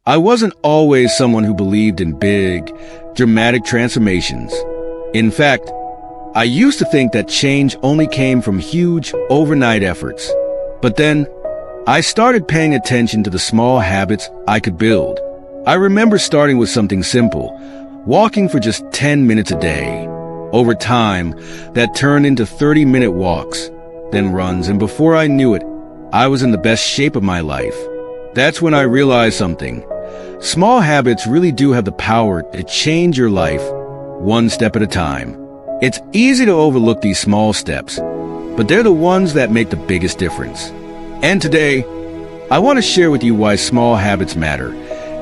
I wasn't always someone who believed in big, dramatic transformations. In fact, I used to think that change only came from huge, overnight efforts. But then, I started paying attention to the small habits I could build. I remember starting with something simple, walking for just 10 minutes a day. Over time, that turned into 30-minute walks, then runs, and before I knew it, I was in the best shape of my life. That's when I realized something. Small habits really do have the power to change your life, one step at a time. It's easy to overlook these small steps, but they're the ones that make the biggest difference. And today, I want to share with you why small habits matter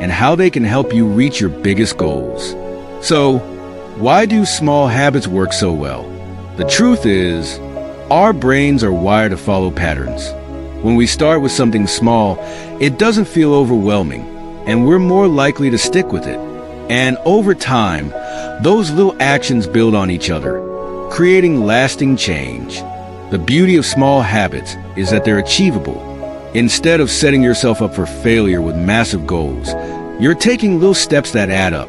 and how they can help you reach your biggest goals. So, why do small habits work so well? The truth is, our brains are wired to follow patterns. When we start with something small, it doesn't feel overwhelming, and we're more likely to stick with it. And over time, those little actions build on each other, creating lasting change. The beauty of small habits is that they're achievable. Instead of setting yourself up for failure with massive goals, you're taking little steps that add up.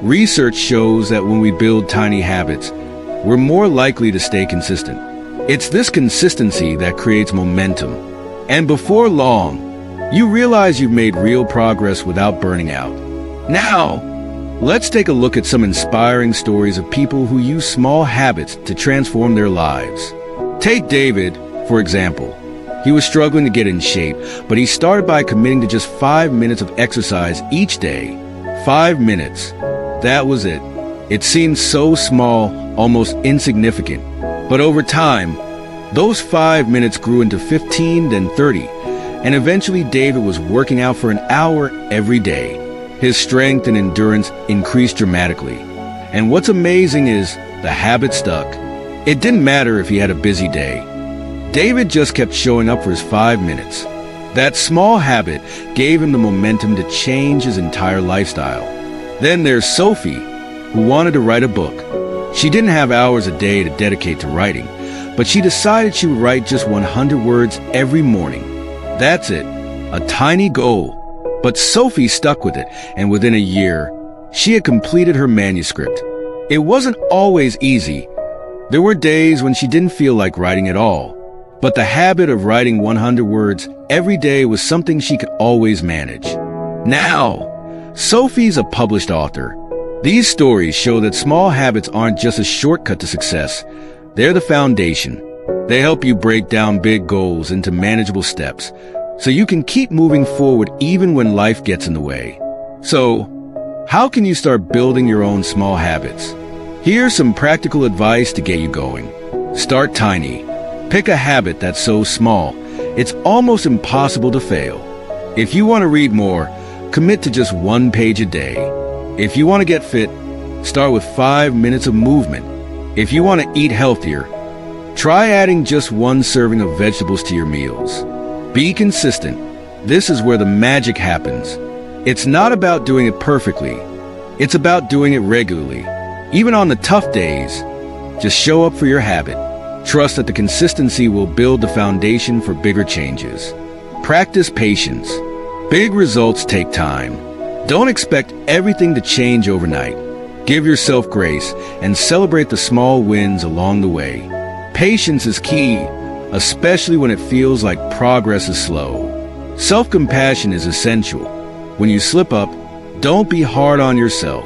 Research shows that when we build tiny habits, we're more likely to stay consistent. It's this consistency that creates momentum. And before long, you realize you've made real progress without burning out. Now, let's take a look at some inspiring stories of people who use small habits to transform their lives. Take David, for example. He was struggling to get in shape, but he started by committing to just 5 minutes of exercise each day. 5 minutes. That was it. It seemed so small, almost insignificant. But over time, those 5 minutes grew into 15, then 30. And eventually David was working out for an hour every day. His strength and endurance increased dramatically. And what's amazing is the habit stuck. It didn't matter if he had a busy day. David just kept showing up for his 5 minutes. That small habit gave him the momentum to change his entire lifestyle. Then there's Sophie, who wanted to write a book. She didn't have hours a day to dedicate to writing, but she decided she would write just 100 words every morning. That's it, a tiny goal. But Sophie stuck with it, and within a year, she had completed her manuscript. It wasn't always easy. There were days when she didn't feel like writing at all. But the habit of writing 100 words every day was something she could always manage. Now, Sophie's a published author. These stories show that small habits aren't just a shortcut to success. They're the foundation. They help you break down big goals into manageable steps, so you can keep moving forward even when life gets in the way. So, how can you start building your own small habits? Here's some practical advice to get you going. Start tiny. Pick a habit that's so small, it's almost impossible to fail. If you want to read more, commit to just 1 page a day. If you want to get fit, start with 5 minutes of movement. If you want to eat healthier, try adding just 1 serving of vegetables to your meals. Be consistent. This is where the magic happens. It's not about doing it perfectly. It's about doing it regularly. Even on the tough days, just show up for your habit. Trust that the consistency will build the foundation for bigger changes. Practice patience. Big results take time. Don't expect everything to change overnight. Give yourself grace and celebrate the small wins along the way. Patience is key, especially when it feels like progress is slow. Self-compassion is essential. When you slip up, don't be hard on yourself.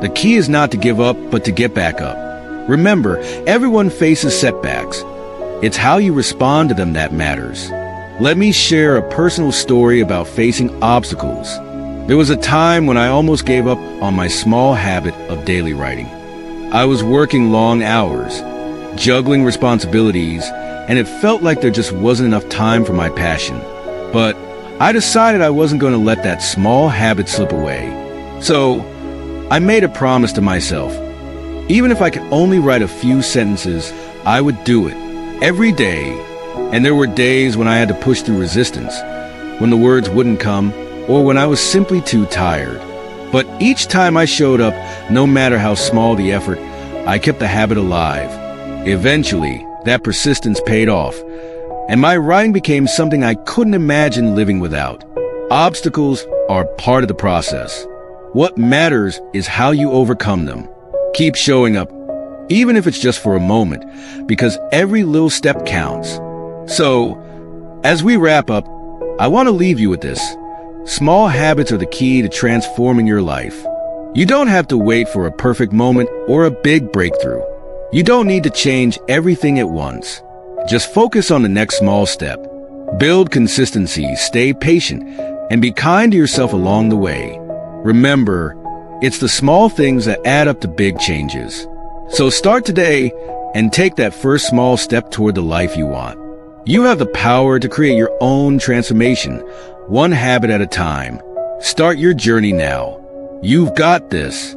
The key is not to give up, but to get back up. Remember, everyone faces setbacks. It's how you respond to them that matters. Let me share a personal story about facing obstacles. There was a time when I almost gave up on my small habit of daily writing. I was working long hours, juggling responsibilities, and it felt like there just wasn't enough time for my passion. But I decided I wasn't going to let that small habit slip away. So I made a promise to myself. Even if I could only write a few sentences, I would do it every day. And there were days when I had to push through resistance, when the words wouldn't come, or when I was simply too tired. But each time I showed up, no matter how small the effort, I kept the habit alive. Eventually, that persistence paid off, and my writing became something I couldn't imagine living without. Obstacles are part of the process. What matters is how you overcome them. Keep showing up, even if it's just for a moment, because every little step counts. So, as we wrap up, I want to leave you with this. Small habits are the key to transforming your life. You don't have to wait for a perfect moment or a big breakthrough. You don't need to change everything at once. Just focus on the next small step. Build consistency, stay patient, and be kind to yourself along the way. Remember, it's the small things that add up to big changes. So start today and take that first small step toward the life you want. You have the power to create your own transformation, one habit at a time. Start your journey now. You've got this.